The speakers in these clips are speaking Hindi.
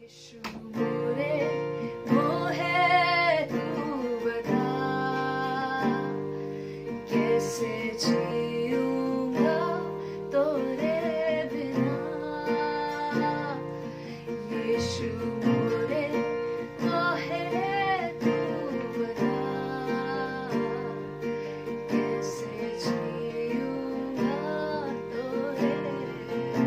यीशु मोरे मोहे तू बता कैसे जीऊंगा तोरे बिना। यीशु मोरे मोहे तू बता कैसे जीऊंगा तोरे बिना।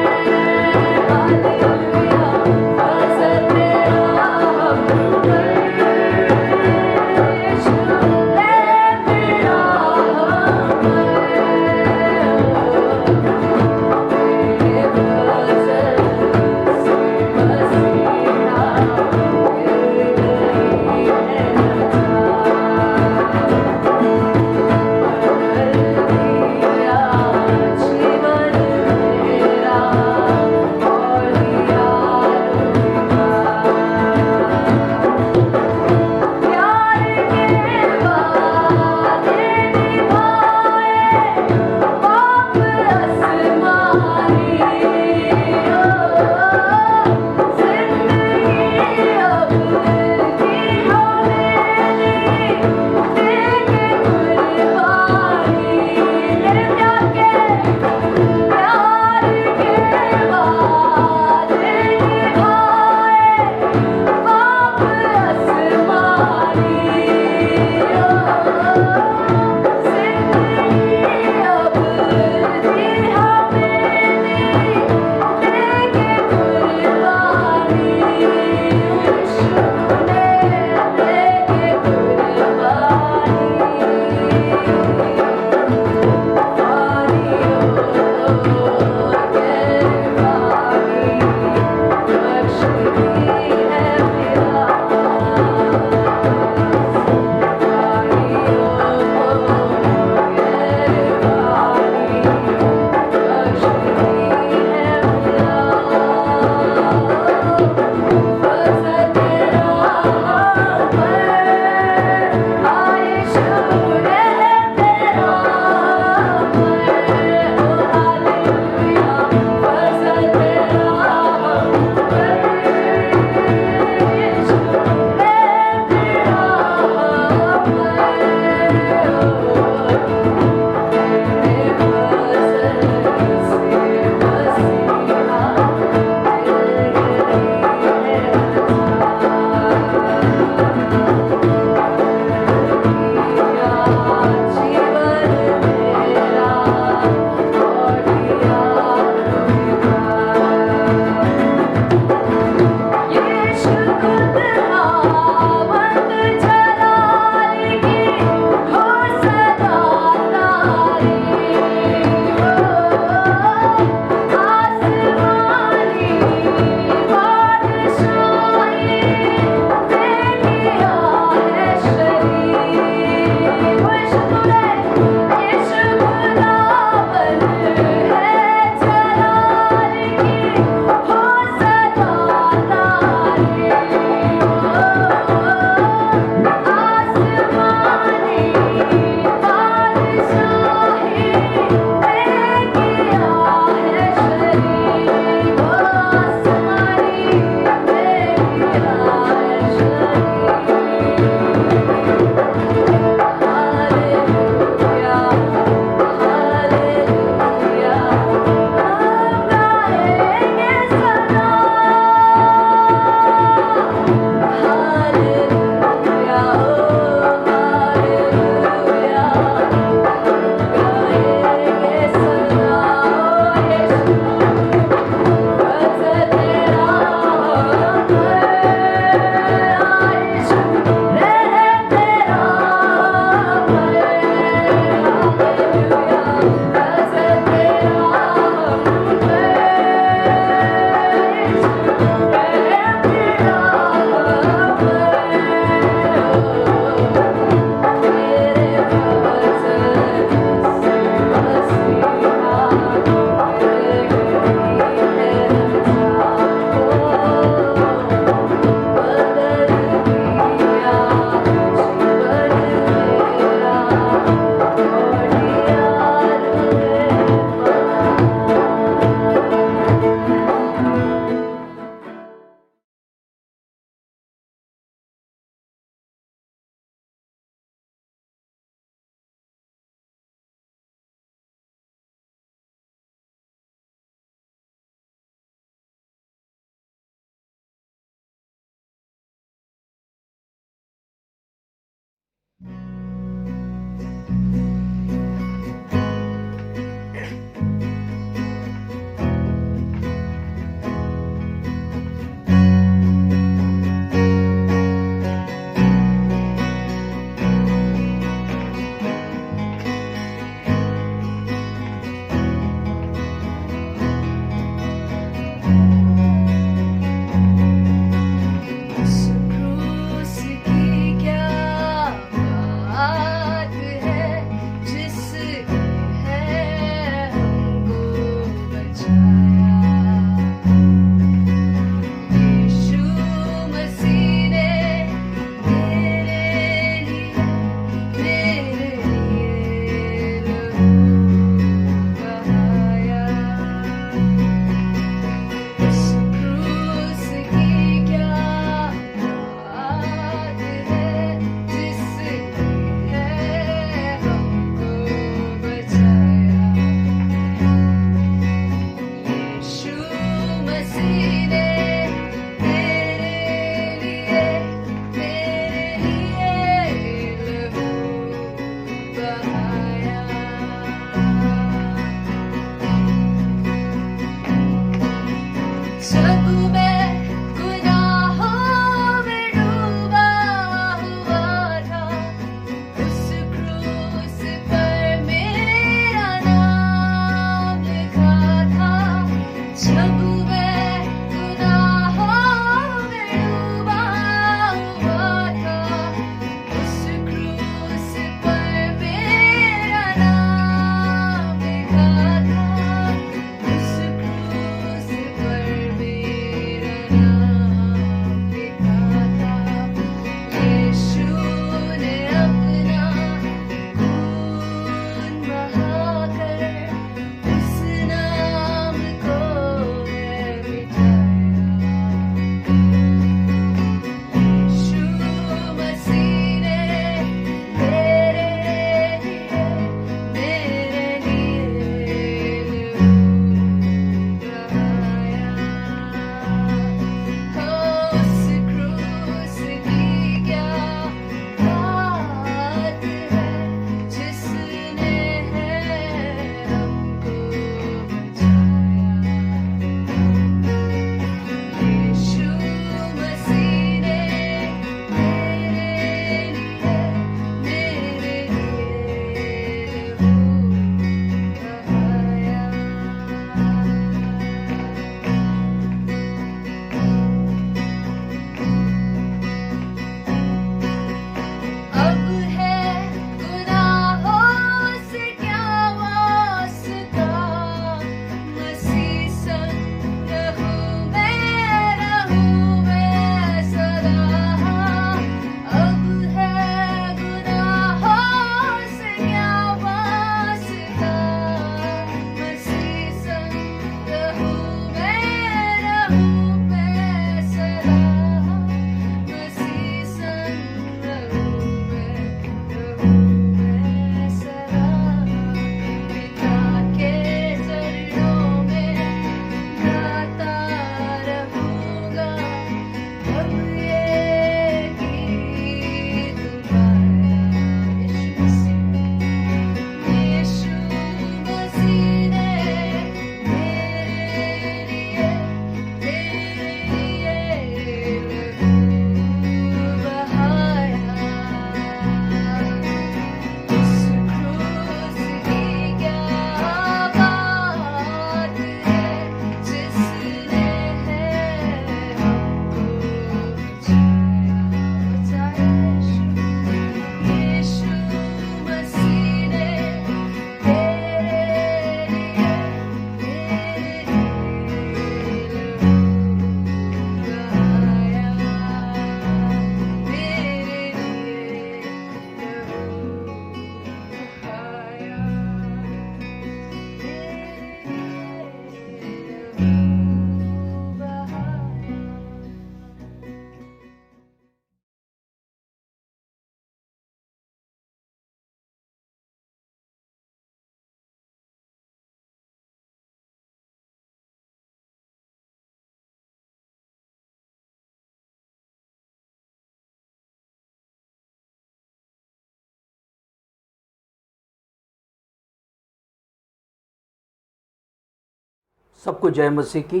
सबको जय मसीह की।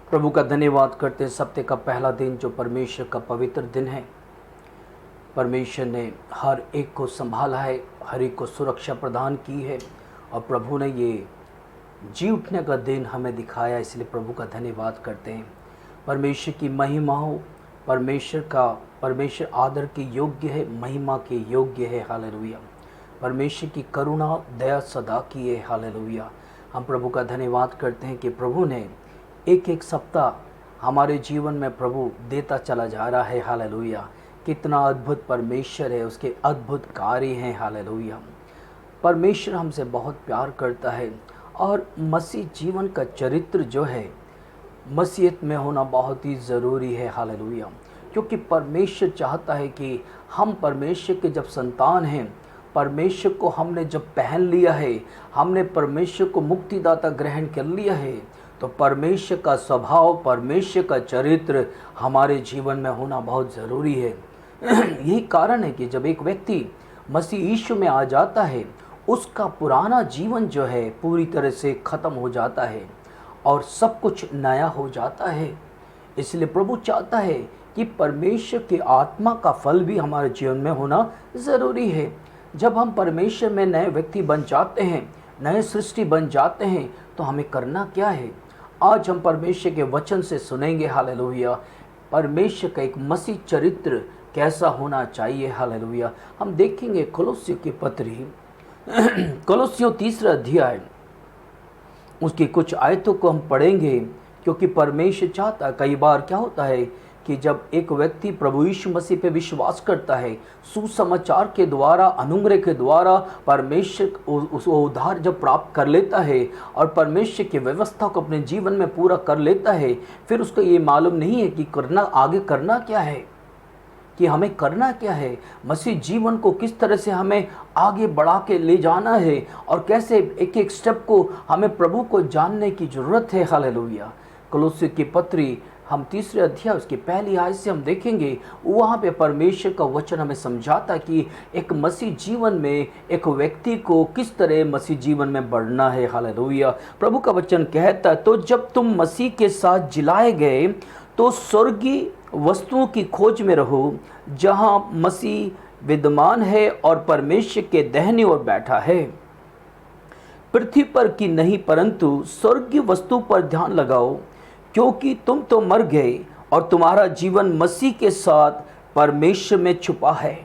प्रभु का धन्यवाद करते हैं। सप्ताह का पहला दिन जो परमेश्वर का पवित्र दिन है, परमेश्वर ने हर एक को संभाला है, हर एक को सुरक्षा प्रदान की है और प्रभु ने ये जी उठने का दिन हमें दिखाया, इसलिए प्रभु का धन्यवाद करते हैं। परमेश्वर की महिमा हो, परमेश्वर आदर के योग्य है, महिमा के योग्य है। हालेलुया। परमेश्वर की करुणा दया सदा की है। हालेलुया। हम प्रभु का धन्यवाद करते हैं कि प्रभु ने एक एक सप्ताह हमारे जीवन में प्रभु देता चला जा रहा है। हालेलुया। कितना अद्भुत परमेश्वर है, उसके अद्भुत कार्य हैं। हालेलुया। परमेश्वर हमसे बहुत प्यार करता है और मसीह जीवन का चरित्र जो है, मसीहत में होना बहुत ही ज़रूरी है। हालेलुया। क्योंकि परमेश्वर चाहता है कि हम परमेश्वर के जब संतान हैं, परमेश्वर को हमने जब पहन लिया है, हमने परमेश्वर को मुक्तिदाता ग्रहण कर लिया है, तो परमेश्वर का स्वभाव, परमेश्वर का चरित्र हमारे जीवन में होना बहुत ज़रूरी है। यही कारण है कि जब एक व्यक्ति मसीह यीशु में आ जाता है, उसका पुराना जीवन जो है पूरी तरह से ख़त्म हो जाता है और सब कुछ नया हो जाता है। इसलिए प्रभु चाहता है कि परमेश्वर की आत्मा का फल भी हमारे जीवन में होना ज़रूरी है। जब हम परमेश्वर में नए व्यक्ति बन जाते हैं, नए सृष्टि बन जाते हैं, तो हमें करना क्या है? आज हम परमेश्वर के वचन से सुनेंगे। हालेलुया। परमेश्वर का एक मसीह चरित्र कैसा होना चाहिए। हालेलुया। हम देखेंगे कोलोसियों की पत्री, कोलोसियों 3 अध्याय, उसकी कुछ आयतों को हम पढ़ेंगे, क्योंकि परमेश्वर चाहता है। कई बार क्या होता है कि जब एक व्यक्ति प्रभु यीशु मसीह पे विश्वास करता है, सुसमाचार के द्वारा, अनुग्रह के द्वारा परमेश्वर उस उद्धार जब प्राप्त कर लेता है और परमेश्वर की व्यवस्था को अपने जीवन में पूरा कर लेता है, फिर उसको ये मालूम नहीं है कि आगे करना क्या है, कि हमें करना क्या है, मसीह जीवन को किस तरह से हमें आगे बढ़ा के ले जाना है और कैसे एक एक स्टेप को हमें प्रभु को जानने की ज़रूरत है। हालेलुया। कोलोसियों की पत्री हम 3 अध्याय उसकी पहली आयत से हम देखेंगे, वहाँ पे परमेश्वर का वचन हमें समझाता कि एक मसीह जीवन में एक व्यक्ति को किस तरह मसीह जीवन में बढ़ना है। हालेलुया। प्रभु का वचन कहता है, तो जब तुम मसीह के साथ जिलाए गए तो स्वर्गीय वस्तुओं की खोज में रहो, जहाँ मसीह विद्यमान है और परमेश्वर के दाहिनी ओर बैठा है। पृथ्वी पर की नहीं परंतु स्वर्गीय वस्तु पर ध्यान लगाओ, क्योंकि तुम तो मर गए और तुम्हारा जीवन मसीह के साथ परमेश्वर में छुपा है।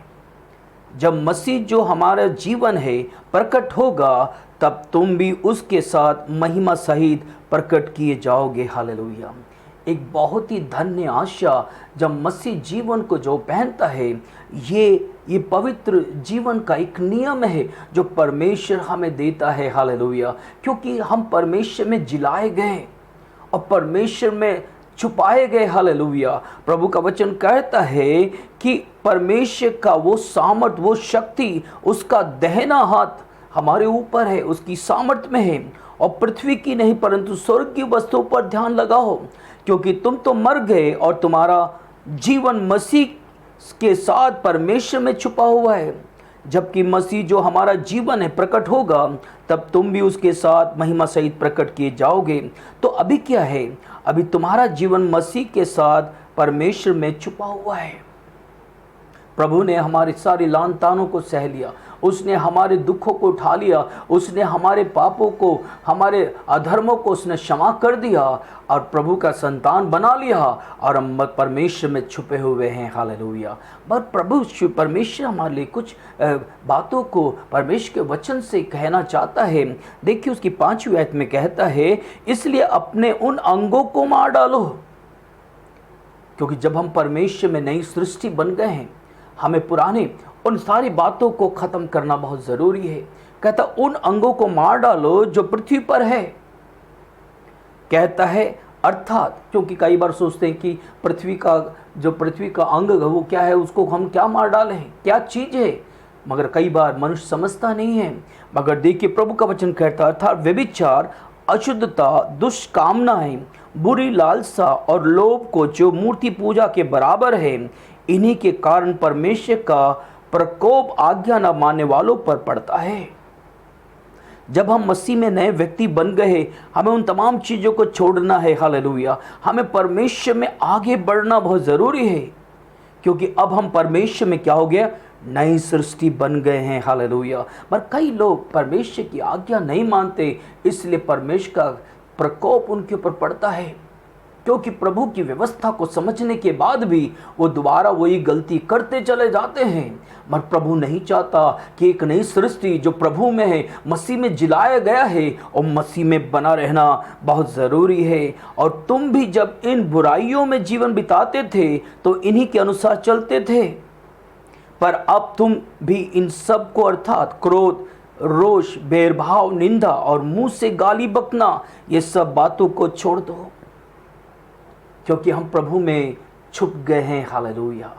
जब मसीह जो हमारा जीवन है प्रकट होगा, तब तुम भी उसके साथ महिमा सहित प्रकट किए जाओगे। हालेलुया। एक बहुत ही धन्य आशा, जब मसीह जीवन को जो पहनता है, ये पवित्र जीवन का एक नियम है जो परमेश्वर हमें देता है। हालेलुया। क्योंकि हम परमेश्वर में जिलाए गए और परमेश्वर में छुपाए गए। हालेलुया। प्रभु का वचन कहता है कि परमेश्वर का वो सामर्थ, वो शक्ति, उसका दाहिना हाथ हमारे ऊपर है, उसकी सामर्थ में है। और पृथ्वी की नहीं परंतु स्वर्ग की वस्तुओं पर ध्यान लगाओ, क्योंकि तुम तो मर गए और तुम्हारा जीवन मसीह के साथ परमेश्वर में छुपा हुआ है। जबकि मसीह जो हमारा जीवन है प्रकट होगा, तब तुम भी उसके साथ महिमा सहित प्रकट किए जाओगे। तो अभी क्या है? अभी तुम्हारा जीवन मसीह के साथ परमेश्वर में छुपा हुआ है। प्रभु ने हमारी सारी लान तानों को सह लिया, उसने हमारे दुखों को उठा लिया, उसने हमारे पापों को, हमारे अधर्मों को उसने क्षमा कर दिया और प्रभु का संतान बना लिया और हम परमेश्वर में छुपे हुए हैं। हालेलुया। पर परमेश्वर हमारे लिए कुछ बातों को परमेश्वर के वचन से कहना चाहता है। देखिए उसकी 5वीं आयत में कहता है, इसलिए अपने उन अंगों को मार डालो। क्योंकि जब हम परमेश्वर में नई सृष्टि बन गए हैं, हमें पुराने उन सारी बातों को ख़त्म करना बहुत ज़रूरी है। कहता उन अंगों को मार डालो जो पृथ्वी पर है। कहता है अर्थात, क्योंकि कई बार सोचते हैं कि पृथ्वी का अंग वो क्या है, उसको हम क्या मार डालें, क्या चीज़ है, मगर कई बार मनुष्य समझता नहीं है। मगर देखिए प्रभु का वचन कहता है, अर्थात व्यभिचार, अशुद्धता, दुष्कामनाएं, बुरी लालसा और लोभ को जो मूर्ति पूजा के बराबर है, इन्हीं के कारण परमेश्वर का प्रकोप आज्ञा न मानने वालों पर पड़ता है। जब हम मसीह में नए व्यक्ति बन गए, हमें उन तमाम चीज़ों को छोड़ना है। हालेलुया। हमें परमेश्वर में आगे बढ़ना बहुत ज़रूरी है, क्योंकि अब हम परमेश्वर में क्या हो गया, नई सृष्टि बन गए हैं। हालेलुया। पर कई लोग परमेश्वर की आज्ञा नहीं मानते, इसलिए परमेश्वर का प्रकोप उनके ऊपर पड़ता है, क्योंकि प्रभु की व्यवस्था को समझने के बाद भी वो दोबारा वही गलती करते चले जाते हैं। मगर प्रभु नहीं चाहता कि एक नई सृष्टि जो प्रभु में है, मसीह में जिलाया गया है, और मसीह में बना रहना बहुत ज़रूरी है। और तुम भी जब इन बुराइयों में जीवन बिताते थे तो इन्हीं के अनुसार चलते थे, पर अब तुम भी इन सब को अर्थात क्रोध, रोष, भेदभाव, निंदा और मुंह से गाली बकना, ये सब बातों को छोड़ दो, क्योंकि हम प्रभु में छुप गए हैं। हालेलुया।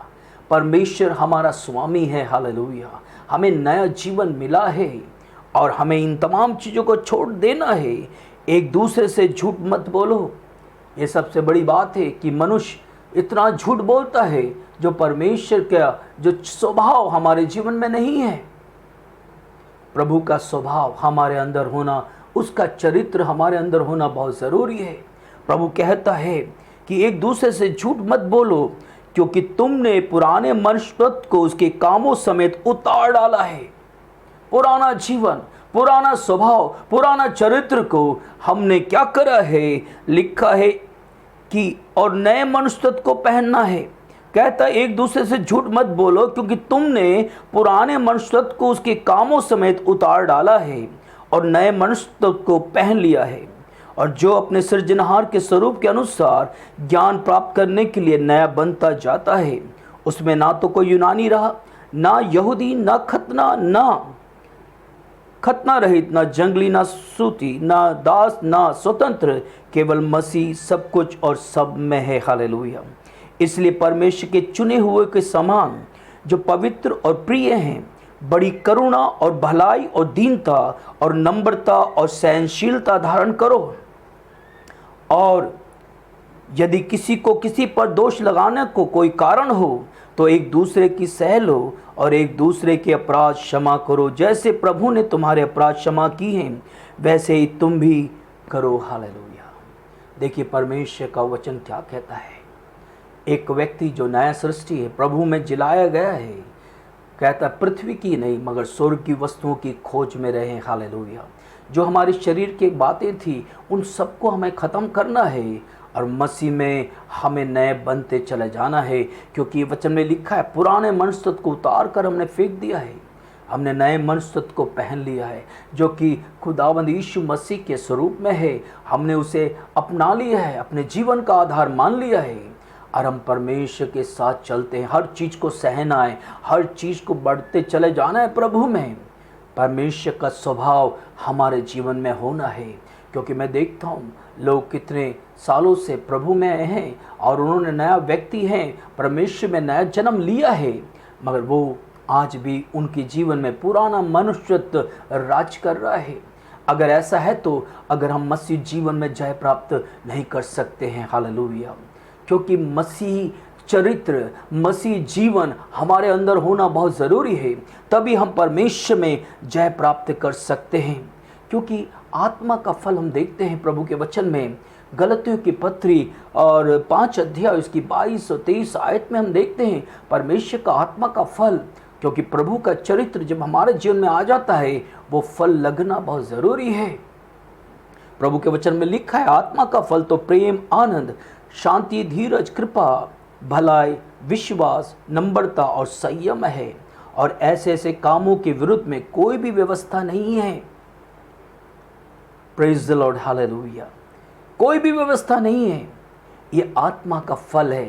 परमेश्वर हमारा स्वामी है। हालेलुया। हमें नया जीवन मिला है और हमें इन तमाम चीज़ों को छोड़ देना है। एक दूसरे से झूठ मत बोलो। ये सबसे बड़ी बात है कि मनुष्य इतना झूठ बोलता है जो परमेश्वर का जो स्वभाव हमारे जीवन में नहीं है। प्रभु का स्वभाव हमारे अंदर होना, उसका चरित्र हमारे अंदर होना बहुत ज़रूरी है। प्रभु कहता है कि एक दूसरे से झूठ मत बोलो, क्योंकि तुमने पुराने मनुष्य को उसके कामों समेत उतार डाला है। पुराना जीवन, पुराना स्वभाव, पुराना चरित्र को हमने क्या करा है, लिखा है कि और नए मनुष्य को पहनना है। कहता है एक दूसरे से झूठ मत बोलो, क्योंकि तुमने पुराने मनुष्य को उसके कामों समेत उतार डाला है और नए मनुष्य को पहन लिया है, और जो अपने सृजनहार के स्वरूप के अनुसार ज्ञान प्राप्त करने के लिए नया बनता जाता है। उसमें ना तो कोई यूनानी रहा, ना यहूदी, ना खतना रहित, ना जंगली, ना सूती, ना दास, ना स्वतंत्र, केवल मसीह सब कुछ और सब में है। हालेलुया। इसलिए परमेश्वर के चुने हुए के समान जो पवित्र और प्रिय हैं, बड़ी करुणा और भलाई और दीनता और नम्रता और सहनशीलता धारण करो। और यदि किसी को किसी पर दोष लगाने को कोई कारण हो तो एक दूसरे की सह लो और एक दूसरे के अपराध क्षमा करो। जैसे प्रभु ने तुम्हारे अपराध क्षमा किए हैं, वैसे ही तुम भी करो। हालेलुया। देखिए परमेश्वर का वचन क्या कहता है। एक व्यक्ति जो नया सृष्टि है, प्रभु में जिलाया गया है, कहता पृथ्वी की नहीं मगर स्वर्ग की वस्तुओं की खोज में रहे। हालेलुया। जो हमारे शरीर की बातें थी उन सबको हमें ख़त्म करना है और मसीह में हमें नए बनते चले जाना है, क्योंकि वचन में लिखा है पुराने मनुष्य को उतार कर हमने फेंक दिया है, हमने नए मनुष्य को पहन लिया है, जो कि खुदावंद यीशु मसीह के स्वरूप में है। हमने उसे अपना लिया है, अपने जीवन का आधार मान लिया है और हम परमेश्वर के साथ चलते हैं। हर चीज़ को सहना है, हर चीज़ को बढ़ते चले जाना है प्रभु में। परमेश्वर का स्वभाव हमारे जीवन में होना है, क्योंकि मैं देखता हूँ लोग कितने सालों से प्रभु में हैं और उन्होंने नया व्यक्ति हैं, परमेश्वर में नया जन्म लिया है, मगर वो आज भी उनके जीवन में पुराना मनुष्यत्व राज कर रहा है। अगर ऐसा है तो अगर हम मसीह जीवन में जय प्राप्त नहीं कर सकते हैं। हालेलुया। क्योंकि मसीह चरित्र, मसीह जीवन हमारे अंदर होना बहुत ज़रूरी है, तभी हम परमेश्वर में जय प्राप्त कर सकते हैं। क्योंकि आत्मा का फल हम देखते हैं प्रभु के वचन में, गलतियों की पत्री और 5 अध्याय उसकी 22 और 23 आयत में हम देखते हैं परमेश्वर का आत्मा का फल। क्योंकि प्रभु का चरित्र जब हमारे जीवन में आ जाता है, वो फल लगना बहुत ज़रूरी है। प्रभु के वचन में लिखा है आत्मा का फल तो प्रेम, आनंद, शांति, धीरज, कृपा, भलाई, विश्वास, नम्रता और संयम है, और ऐसे ऐसे कामों के विरुद्ध में कोई भी व्यवस्था नहीं है। Praise the Lord. हालेलुया। कोई भी व्यवस्था नहीं है। ये आत्मा का फल है,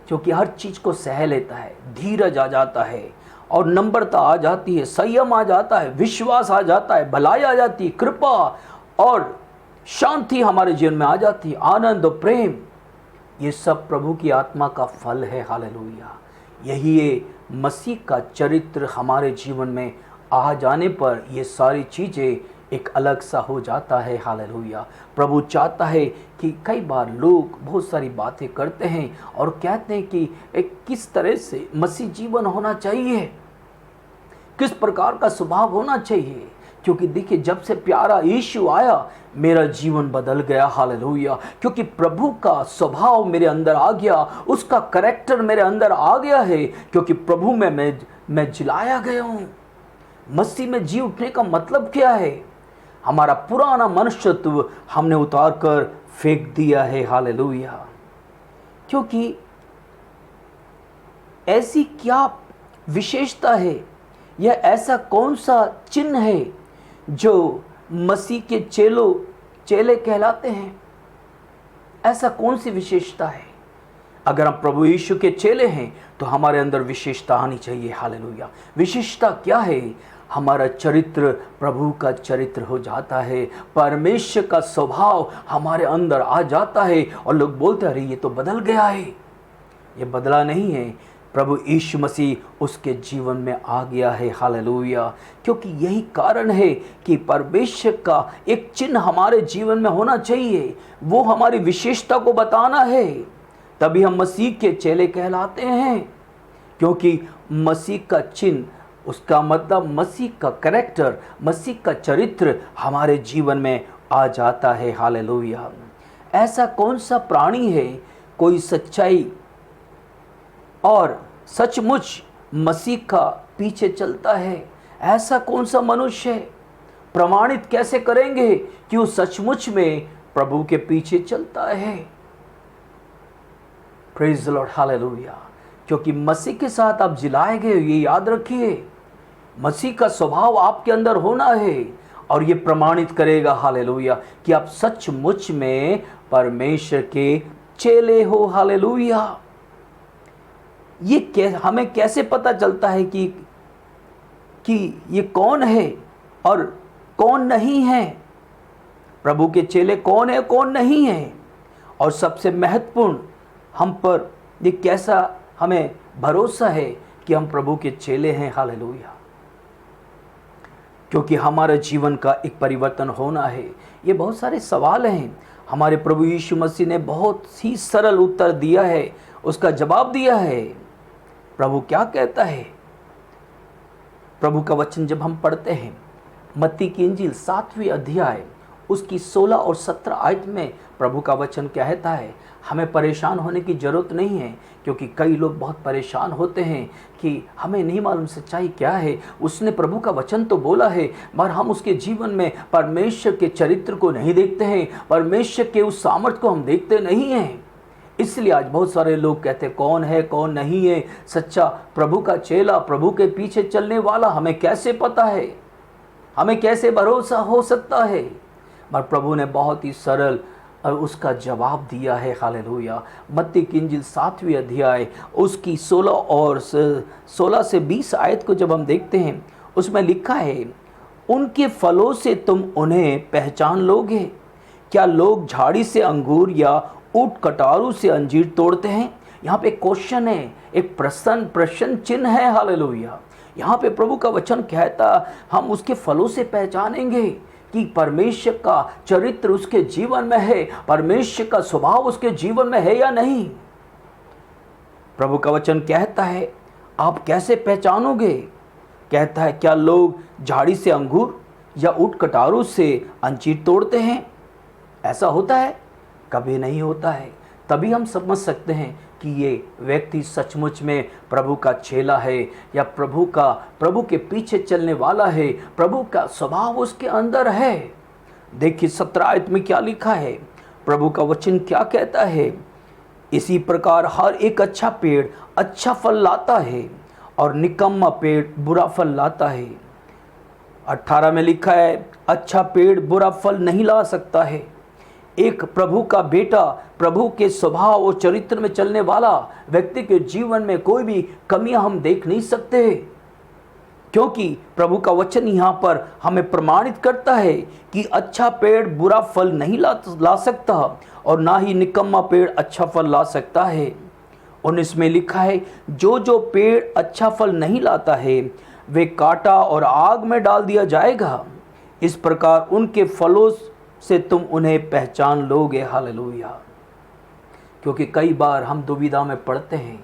क्योंकि हर चीज़ को सह लेता है, धीरज आ जाता है और नम्रता आ जाती है, संयम आ जाता है, विश्वास आ जाता है, भलाई आ जाती है, कृपा और शांति हमारे जीवन में आ जाती है, आनंद और प्रेम। ये सब प्रभु की आत्मा का फल है। हालेलुया। यही ये मसीह का चरित्र हमारे जीवन में आ जाने पर ये सारी चीज़ें एक अलग सा हो जाता है। हालेलुया। प्रभु चाहता है कि कई बार लोग बहुत सारी बातें करते हैं और कहते हैं कि एक किस तरह से मसीह जीवन होना चाहिए, किस प्रकार का स्वभाव होना चाहिए, क्योंकि देखिए जब से प्यारा यीशु आया मेरा जीवन बदल गया, हालेलुया। क्योंकि प्रभु का स्वभाव मेरे अंदर आ गया, उसका करैक्टर मेरे अंदर आ गया है, क्योंकि प्रभु में मैं जिलाया गया हूँ। मसीह में जी उठने का मतलब क्या है? हमारा पुराना मनुष्यत्व हमने उतार कर फेंक दिया है, हालेलुया। क्योंकि ऐसी क्या विशेषता है, यह ऐसा कौन सा चिन्ह है जो मसीह के चेले कहलाते हैं? ऐसा कौन सी विशेषता है? अगर हम प्रभु यीशु के चेले हैं तो हमारे अंदर विशेषता आनी चाहिए, हालेलुया। विशेषता क्या है? हमारा चरित्र प्रभु का चरित्र हो जाता है, परमेश्वर का स्वभाव हमारे अंदर आ जाता है और लोग बोलते हैं अरे ये तो बदल गया है। ये बदला नहीं है, प्रभु यीशु मसीह उसके जीवन में आ गया है, हालेलुया। क्योंकि यही कारण है कि परमेश्वर का एक चिन्ह हमारे जीवन में होना चाहिए, वो हमारी विशेषता को बताना है, तभी हम मसीह के चेले कहलाते हैं। क्योंकि मसीह का चिन्ह, उसका मतलब मसीह का करैक्टर, मसीह का चरित्र हमारे जीवन में आ जाता है, हालेलुया। ऐसा कौन सा प्राणी है कोई सच्चाई और सचमुच मसीह का पीछे चलता है? ऐसा कौन सा मनुष्य है? प्रमाणित कैसे करेंगे कि वो सचमुच में प्रभु के पीछे चलता है? Praise the Lord, hallelujah. क्योंकि मसीह के साथ आप जिलाए गए, ये याद रखिए। मसीह का स्वभाव आपके अंदर होना है और ये प्रमाणित करेगा, हालेलुया, कि आप सचमुच में परमेश्वर के चेले हो, हालेलुया। ये हमें कैसे पता चलता है कि ये कौन है और कौन नहीं है? प्रभु के चेले कौन है, कौन नहीं है? और सबसे महत्वपूर्ण, हम पर ये कैसा हमें भरोसा है कि हम प्रभु के चेले हैं, हालेलुया। क्योंकि हमारे जीवन का एक परिवर्तन होना है। ये बहुत सारे सवाल हैं। हमारे प्रभु यीशु मसीह ने बहुत ही सरल उत्तर दिया है, उसका जवाब दिया है। प्रभु क्या कहता है? प्रभु का वचन जब हम पढ़ते हैं, मत्ती की इंजील 7वें अध्याय उसकी 16 और 17 आयत में प्रभु का वचन कहता है, हमें परेशान होने की ज़रूरत नहीं है। क्योंकि कई लोग बहुत परेशान होते हैं कि हमें नहीं मालूम सच्चाई क्या है। उसने प्रभु का वचन तो बोला है, मगर हम उसके जीवन में परमेश्वर के चरित्र को नहीं देखते हैं, परमेश्वर के उस सामर्थ्य को हम देखते नहीं हैं। इसलिए आज बहुत सारे लोग कहते हैं कौन है, कौन नहीं है सच्चा प्रभु का चेला, प्रभु के पीछे चलने वाला? हमें कैसे पता है? हमें कैसे भरोसा हो सकता है? पर प्रभु ने बहुत ही सरल और उसका जवाब दिया है, हालेलुया। मत्ती की इंजील 7वें अध्याय उसकी 16 से 20 आयत को जब हम देखते हैं, उसमें लिखा है, उनके फलों से तुम उन्हें पहचान लोगे। क्या लोग झाड़ी से अंगूर या ऊंट कटारू से अंजीर तोड़ते हैं? यहाँ पे क्वेश्चन है, एक प्रश्न चिन्ह है, हालेलुया। यहाँ पे प्रभु का वचन कहता हम उसके फलों से पहचानेंगे कि परमेश्वर का चरित्र उसके जीवन में है, परमेश्वर का स्वभाव उसके जीवन में है या नहीं। प्रभु का वचन कहता है आप कैसे पहचानोगे? कहता है क्या लोग झाड़ी से अंगूर या ऊंट कटारू से अंजीर तोड़ते हैं? ऐसा होता है? कभी नहीं होता है। तभी हम समझ सकते हैं कि ये व्यक्ति सचमुच में प्रभु का चेला है या प्रभु के पीछे चलने वाला है, प्रभु का स्वभाव उसके अंदर है। देखिए 17 आयत में क्या लिखा है, प्रभु का वचन क्या कहता है, इसी प्रकार हर एक अच्छा पेड़ अच्छा फल लाता है और निकम्मा पेड़ बुरा फल लाता है। 18 में लिखा है अच्छा पेड़ बुरा फल नहीं ला सकता है। एक प्रभु का बेटा, प्रभु के स्वभाव और चरित्र में चलने वाला व्यक्ति के जीवन में कोई भी कमियां हम देख नहीं सकते, क्योंकि प्रभु का वचन यहाँ पर हमें प्रमाणित करता है कि अच्छा पेड़ बुरा फल नहीं ला सकता और ना ही निकम्मा पेड़ अच्छा फल ला सकता है। 19 में लिखा है जो पेड़ अच्छा फल नहीं लाता है वे काटा और आग में डाल दिया जाएगा। इस प्रकार उनके फलों से तुम उन्हें पहचान लोगे, हालेलुया। क्योंकि कई बार हम दुविधा में पड़ते हैं,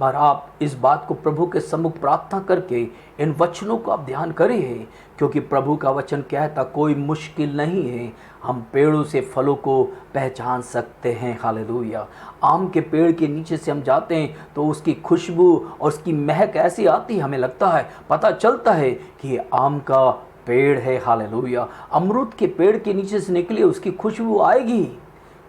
बार आप इस बात को प्रभु के सम्मुख प्रार्थना करके इन वचनों को आप ध्यान करिए, क्योंकि प्रभु का वचन कहता कोई मुश्किल नहीं है, हम पेड़ों से फलों को पहचान सकते हैं। हालेलुया। आम के पेड़ के नीचे से हम जाते हैं तो उसकी खुशबू और उसकी महक ऐसी आती है, हमें लगता है, पता चलता है कि ये आम का पेड़ है। हालेलुया। अमरूद के पेड़ के नीचे से निकली उसकी खुशबू आएगी,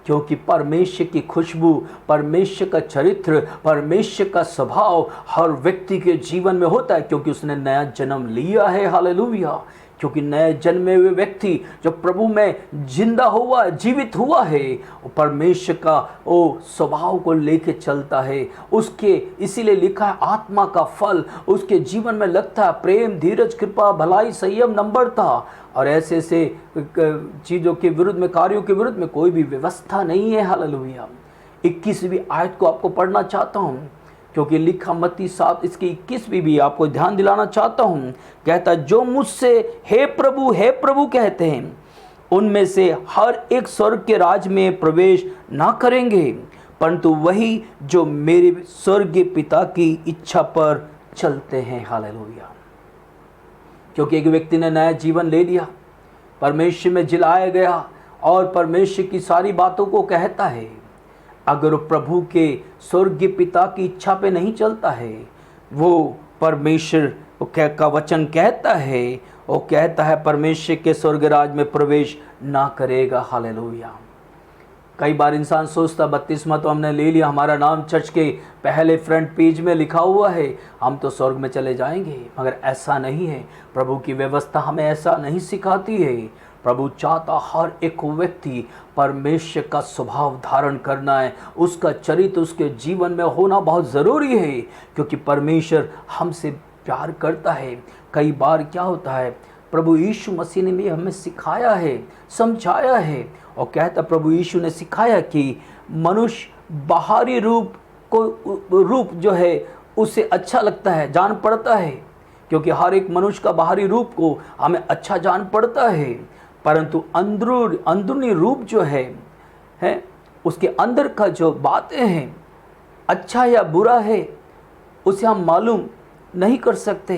क्योंकि परमेश्वर की खुशबू, परमेश्वर का चरित्र, परमेश्वर का स्वभाव हर व्यक्ति के जीवन में होता है, क्योंकि उसने नया जन्म लिया है। हालेलुया। क्योंकि नए जन्मे हुए व्यक्ति जो प्रभु में जिंदा हुआ, जीवित हुआ है, वो परमेश्वर का वो स्वभाव को लेके चलता है। उसके इसीलिए लिखा है आत्मा का फल उसके जीवन में लगता है, प्रेम, धीरज, कृपा, भलाई, संयम, नम्रता, और ऐसे ऐसे चीज़ों के विरुद्ध में, कार्यों के विरुद्ध में कोई भी व्यवस्था नहीं है। हालेलुया। 21वीं आयत को आपको पढ़ना चाहता हूँ, क्योंकि लिखा मत्ती 7 इसकी 21वीं भी आपको ध्यान दिलाना चाहता हूँ। कहता जो मुझसे हे प्रभु कहते हैं, उनमें से हर एक स्वर्ग के राज में प्रवेश ना करेंगे, परंतु वही जो मेरे स्वर्गीय पिता की इच्छा पर चलते हैं। हालेलुया। क्योंकि एक व्यक्ति ने नया जीवन ले लिया, परमेश्वर में जिलाया गया और परमेश्वर की सारी बातों को कहता है, अगर प्रभु के स्वर्गीय पिता की इच्छा पे नहीं चलता है, वो परमेश्वर का वचन कहता है, वो कहता है परमेश्वर के स्वर्ग राज में प्रवेश ना करेगा। हालेलुया। कई बार इंसान सोचता 32वां तो हमने ले लिया, हमारा नाम चर्च के पहले फ्रंट पेज में लिखा हुआ है, हम तो स्वर्ग में चले जाएंगे। मगर ऐसा नहीं है, प्रभु की व्यवस्था हमें ऐसा नहीं सिखाती है। प्रभु चाहता हर एक व्यक्ति परमेश्वर का स्वभाव धारण करना है, उसका चरित्र उसके जीवन में होना बहुत ज़रूरी है, क्योंकि परमेश्वर हमसे प्यार करता है। कई बार क्या होता है, प्रभु यीशु मसीह ने भी हमें सिखाया है, समझाया है, और कहता प्रभु यीशु ने सिखाया कि मनुष्य बाहरी रूप जो है उसे अच्छा लगता है, जान पड़ता है, क्योंकि हर एक मनुष्य का बाहरी रूप को हमें अच्छा जान पड़ता है, परंतु अंदरूनी रूप जो है उसके अंदर का जो बातें हैं, अच्छा या बुरा है, उसे हम मालूम नहीं कर सकते।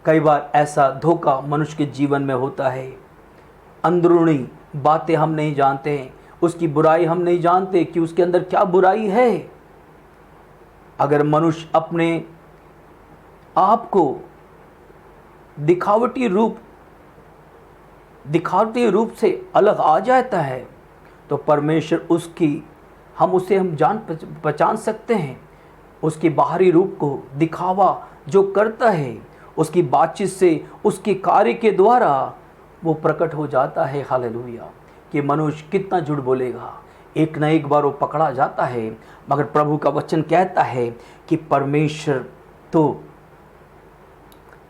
कई बार ऐसा धोखा मनुष्य के जीवन में होता है, अंदरूनी बातें हम नहीं जानते हैं, उसकी बुराई हम नहीं जानते कि उसके अंदर क्या बुराई है। अगर मनुष्य अपने आप को दिखावटी रूप से अलग आ जाता है, तो परमेश्वर उसे हम जान पहचान सकते हैं। उसके बाहरी रूप को दिखावा जो करता है, उसकी बातचीत से, उसके कार्य के द्वारा वो प्रकट हो जाता है। हालेलुया। कि मनुष्य कितना झूठ बोलेगा, एक न एक बार वो पकड़ा जाता है। मगर प्रभु का वचन कहता है कि परमेश्वर तो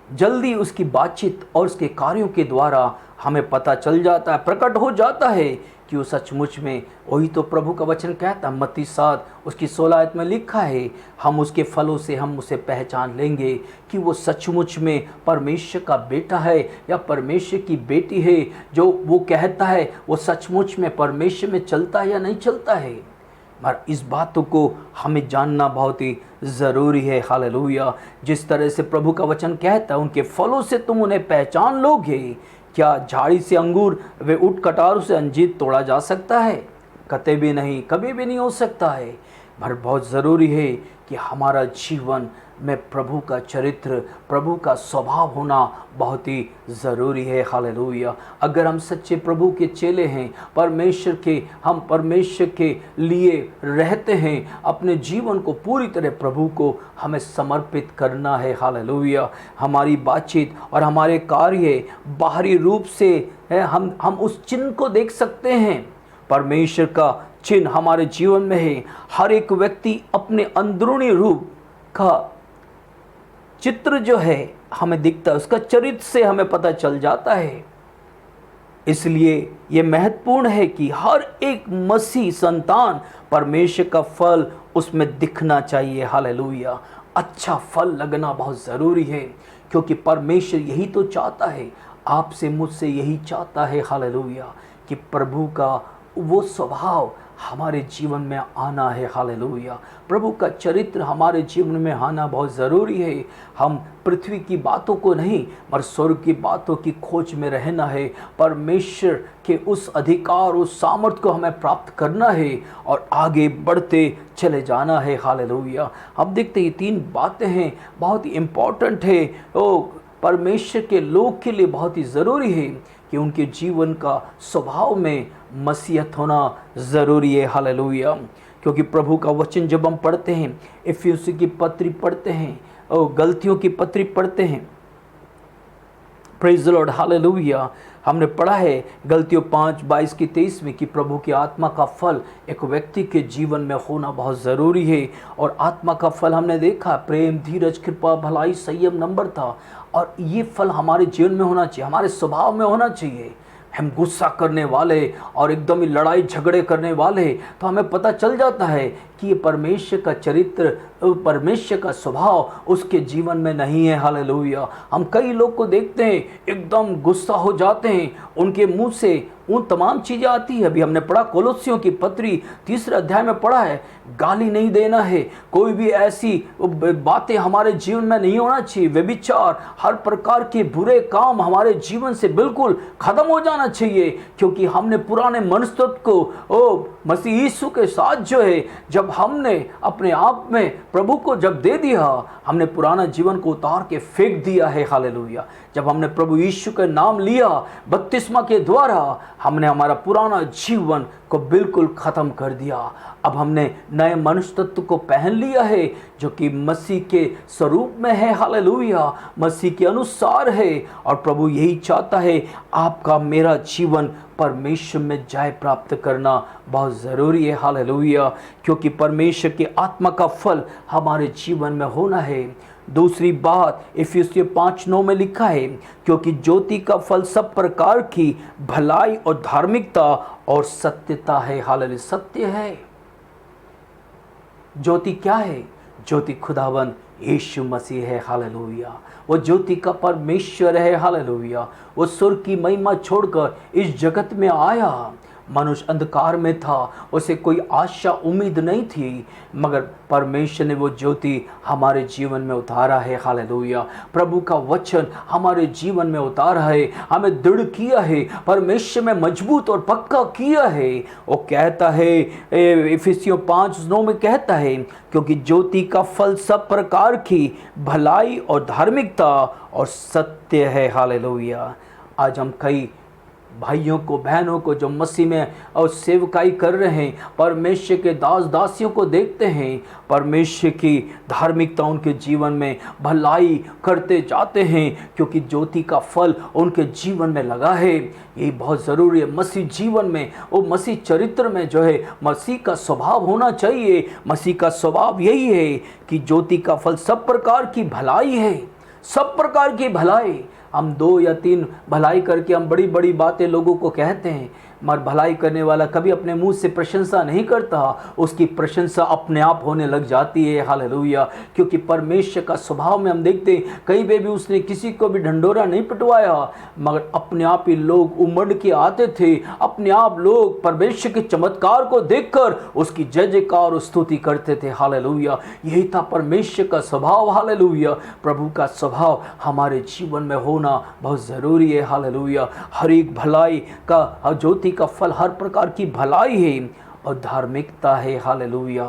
जल्दी उसकी बातचीत और उसके कार्यों के द्वारा हमें पता चल जाता है, प्रकट हो जाता है कि वो सचमुच में, वही तो प्रभु का वचन कहता है, मत्ती 7 उसकी 16 आयत में लिखा है, हम उसके फलों से हम उसे पहचान लेंगे कि वो सचमुच में परमेश्वर का बेटा है या परमेश्वर की बेटी है। जो वो कहता है वो सचमुच में परमेश्वर में चलता है या नहीं चलता है। मगर इस बातों को हमें जानना बहुत ही ज़रूरी है। हालेलुया। जिस तरह से प्रभु का वचन कहता है, उनके फलों से तुम उन्हें पहचान लोगे। क्या झाड़ी से अंगूर व ऊँट कटारों से अंजीर तोड़ा जा सकता है? कतई भी नहीं, कभी भी नहीं हो सकता है। पर बहुत ज़रूरी है कि हमारा जीवन में प्रभु का चरित्र, प्रभु का स्वभाव होना बहुत ही ज़रूरी है। हालेलुया। अगर हम सच्चे प्रभु के चेले हैं, हम परमेश्वर के लिए रहते हैं, अपने जीवन को पूरी तरह प्रभु को हमें समर्पित करना है। हालेलुया। हमारी बातचीत और हमारे कार्य बाहरी रूप से है, हम उस चिन्ह को देख सकते हैं। परमेश्वर का चिन्ह हमारे जीवन में है। हर एक व्यक्ति अपने अंदरूनी रूप का चित्र जो है हमें दिखता है, उसका चरित्र से हमें पता चल जाता है। इसलिए ये महत्वपूर्ण है कि हर एक मसीह संतान परमेश्वर का फल उसमें दिखना चाहिए। हालेलुया। अच्छा फल लगना बहुत ज़रूरी है, क्योंकि परमेश्वर यही तो चाहता है, आपसे मुझसे यही चाहता है। हालेलुया। कि प्रभु का वो स्वभाव हमारे जीवन में आना है। हालेलुया। प्रभु का चरित्र हमारे जीवन में आना बहुत ज़रूरी है। हम पृथ्वी की बातों को नहीं पर स्वर्ग की बातों की खोज में रहना है। परमेश्वर के उस अधिकार, उस सामर्थ्य को हमें प्राप्त करना है और आगे बढ़ते चले जाना है। हालेलुया। हम देखते हैं 3 बातें हैं, बहुत ही इम्पोर्टेंट है। परमेश्वर के लोग के लिए बहुत ही ज़रूरी है कि उनके जीवन का स्वभाव में मसीहत होना ज़रूरी है। हालेलुया। क्योंकि प्रभु का वचन जब हम पढ़ते हैं, इफिसियों की पत्री पढ़ते हैं और गलतियों की पत्री पढ़ते हैं, प्रेज़ द लॉर्ड, हालेलुया, हमने पढ़ा है गलतियों 5:22-23 में कि प्रभु की आत्मा का फल एक व्यक्ति के जीवन में होना बहुत ज़रूरी है। और आत्मा का फल हमने देखा प्रेम, धीरज, कृपा, भलाई, संयम, नम्रता, और ये फल हमारे जीवन में होना चाहिए, हमारे स्वभाव में होना चाहिए। हम गुस्सा करने वाले और एकदम ही लड़ाई झगड़े करने वाले, तो हमें पता चल जाता है कि ये परमेश्वर का चरित्र, परमेश्वर का स्वभाव उसके जीवन में नहीं है। हालेलुया। हम कई लोग को देखते हैं एकदम गुस्सा हो जाते हैं, उनके मुंह से उन तमाम चीज़ें आती है। अभी हमने पढ़ा कोलोसियों की पत्री 3 अध्याय में पढ़ा है, गाली नहीं देना है, कोई भी ऐसी बातें हमारे जीवन में नहीं होना चाहिए। व्यभिचार, हर प्रकार के बुरे काम हमारे जीवन से बिल्कुल खत्म हो जाना चाहिए, क्योंकि हमने पुराने मनुष्य को मसीह यीशु के साथ जो है, जब हमने अपने आप में प्रभु को जब दे दिया, हमने पुराना जीवन को उतार के फेंक दिया है। हालेलुया। जब हमने प्रभु यीशु का नाम लिया बपतिस्मा के द्वारा, हमने हमारा पुराना जीवन को बिल्कुल ख़त्म कर दिया। अब हमने नए मनुष्य तत्व को पहन लिया है, जो कि मसीह के स्वरूप में है। हालेलुया। मसीह के अनुसार है। और प्रभु यही चाहता है, आपका मेरा जीवन परमेश्वर में जय प्राप्त करना बहुत ज़रूरी है। हालेलुया। क्योंकि परमेश्वर की आत्मा का फल हमारे जीवन में होना है। दूसरी बात इफिसियों 5:9 में लिखा है, क्योंकि ज्योति का फल सब प्रकार की भलाई और धार्मिकता और सत्यता है। हालेलुया। सत्य है। ज्योति क्या है? ज्योति खुदावन यीशु मसीह है। हालेलुया। वो ज्योति का परमेश्वर है। हालेलुया। वो स्वर्ग की महिमा छोड़कर इस जगत में आया। मनुष्य अंधकार में था, उसे कोई आशा उम्मीद नहीं थी, मगर परमेश्वर ने वो ज्योति हमारे जीवन में उतारा है। हालेलुया। प्रभु का वचन हमारे जीवन में उतारा है, हमें दृढ़ किया है, परमेश्वर में मजबूत और पक्का किया है। वो कहता है इफिसियों 5:9 में कहता है, क्योंकि ज्योति का फल सब प्रकार की भलाई और धार्मिकता और सत्य है। हालेलुया। आज हम कई भाइयों को, बहनों को जो मसीह में और सेवकाई कर रहे हैं, परमेश्वर के दास दासियों को देखते हैं, परमेश्वर की धार्मिकता उनके जीवन में भलाई करते जाते हैं, क्योंकि ज्योति का फल उनके जीवन में लगा है। यही बहुत ज़रूरी है। मसीह जीवन में, वो मसीह चरित्र में जो है मसीह का स्वभाव होना चाहिए। मसीह का स्वभाव यही है कि ज्योति का फल सब प्रकार की भलाई है। सब प्रकार की भलाई। हम 2 या 3 भलाई करके हम बड़ी बड़ी बातें लोगों को कहते हैं, मगर भलाई करने वाला कभी अपने मुंह से प्रशंसा नहीं करता, उसकी प्रशंसा अपने आप होने लग जाती है। हालेलुया। क्योंकि परमेश्वर का स्वभाव में हम देखते हैं, कहीं पे भी उसने किसी को भी ढंढोरा नहीं पिटवाया, मगर अपने आप ही लोग उमड़ के आते थे। अपने आप लोग परमेश्वर के चमत्कार को देखकर उसकी जय जयकार और स्तुति करते थे। हालेलुया। यही था परमेश्वर का स्वभाव। हालेलुया। प्रभु का स्वभाव हमारे जीवन में होना बहुत ज़रूरी है। हालेलुया। हर एक भलाई का, ज्योति का फल हर प्रकार की भलाई है और धार्मिकता है। हालेलुया।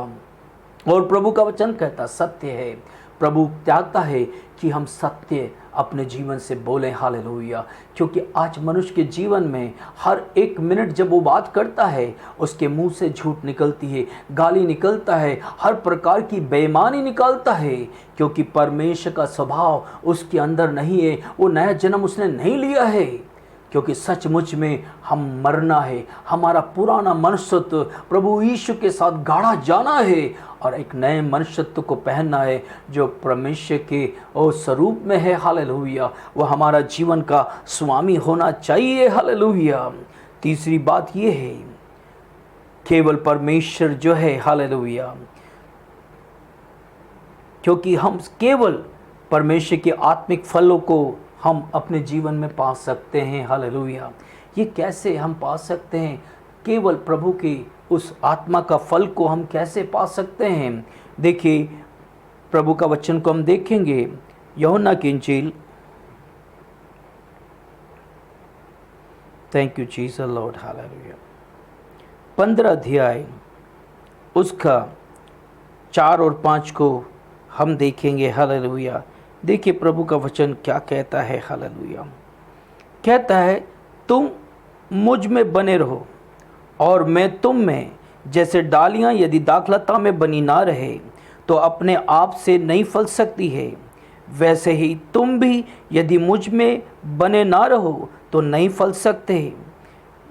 और प्रभु का वचन कहता सत्य है। प्रभु चाहता है कि हम सत्य अपने जीवन से बोलें। हालेलुया। क्योंकि आज मनुष्य के जीवन में हर एक मिनट जब वो बात करता है, उसके मुंह से झूठ निकलती है, गाली निकलता है, हर प्रकार की बेईमानी निकलता है, क्योंकि परमेश्वर का स्वभाव उसके अंदर नहीं है। वो नया जन्म उसने नहीं लिया है। क्योंकि सचमुच में हम मरना है, हमारा पुराना मनुष्यत्व प्रभु यीशु के साथ गाढ़ा जाना है और एक नए मनुष्यत्व को पहनना है, जो परमेश्वर के स्वरूप में है। हालेलुया। वो हमारा जीवन का स्वामी होना चाहिए। हालेलुया। तीसरी बात ये है, केवल परमेश्वर जो है, हालेलुया, क्योंकि हम केवल परमेश्वर के आत्मिक फलों को हम अपने जीवन में पा सकते हैं। हालेलुया। ये कैसे हम पा सकते हैं? केवल प्रभु की उस आत्मा का फल को हम कैसे पा सकते हैं। देखिए प्रभु का वचन को हम देखेंगे, यूहन्ना की इंजील, thank you Jesus Lord, hallelujah, 15 अध्याय उसका 4 और 5 को हम देखेंगे। हालेलुया। देखिए प्रभु का वचन क्या कहता है। हालेलुया। कहता है, तुम मुझ में बने रहो और मैं तुम में। जैसे डालियाँ यदि दाखलता में बनी ना रहे तो अपने आप से नहीं फल सकती है, वैसे ही तुम भी यदि मुझ में बने ना रहो तो नहीं फल सकते।